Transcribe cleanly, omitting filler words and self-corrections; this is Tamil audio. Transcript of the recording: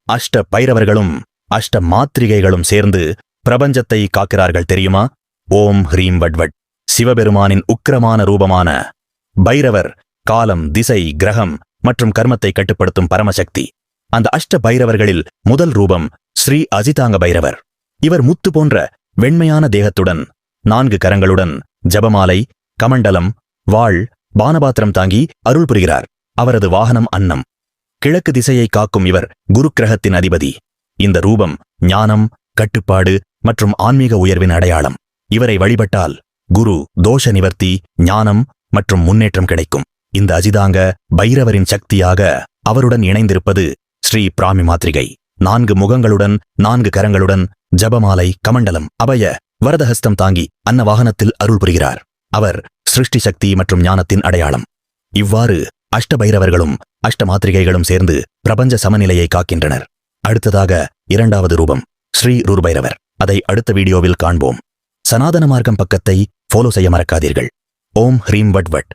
அஷ்ட பைரவர்களும் அஷ்ட மாத்திரிகைகளும் சேர்ந்து பிரபஞ்சத்தை காக்கிறார்கள் தெரியுமா? ஓம் ஹ்ரீம் வட்வட். சிவபெருமானின் உக்கிரமான ரூபமான பைரவர் காலம், திசை, கிரகம் மற்றும் கர்மத்தை கட்டுப்படுத்தும் பரமசக்தி. அந்த அஷ்ட பைரவர்களில் முதல் ரூபம் ஸ்ரீ அஜிதாங்க பைரவர். இவர் முத்து போன்ற வெண்மையான தேகத்துடன் 4 கரங்களுடன் ஜபமாலை, கமண்டலம், வாள், பானபாத்திரம் தாங்கி அருள் புரிகிறார். அவரது வாகனம் அன்னம். கிழக்கு திசையை காக்கும் இவர் குரு கிரகத்தின் அதிபதி. இந்த ரூபம் ஞானம், கட்டுப்பாடு மற்றும் ஆன்மீக உயர்வின் அடையாளம். இவரை வழிபட்டால் குரு தோஷ நிவர்த்தி, ஞானம் மற்றும் முன்னேற்றம் கிடைக்கும். இந்த அஜிதாங்க பைரவரின் சக்தியாக அவருடன் இணைந்திருப்பது ஸ்ரீ பிராமி மாத்ரிகை. 4 முகங்களுடன் 4 கரங்களுடன் ஜபமாலை, கமண்டலம், அபய வரதஹஸ்தம் தாங்கி அன்ன வாகனத்தில் அருள் புரிகிறார். அவர் சிருஷ்டி சக்தி மற்றும் ஞானத்தின் அடையாளம். இவ்வாறு அஷ்ட பைரவர்களும் அஷ்ட மாத்திரிகைகளும் சேர்ந்து பிரபஞ்ச சமநிலையை காக்கின்றனர். அடுத்ததாக 2வது ரூபம் ஸ்ரீ ருர்பைரவர். அதை அடுத்த வீடியோவில் காண்போம். சனாதன மார்க்கம் பக்கத்தை ஃபாலோ செய்ய மறக்காதீர்கள். ஓம் ஹ்ரீம் வட் வட்.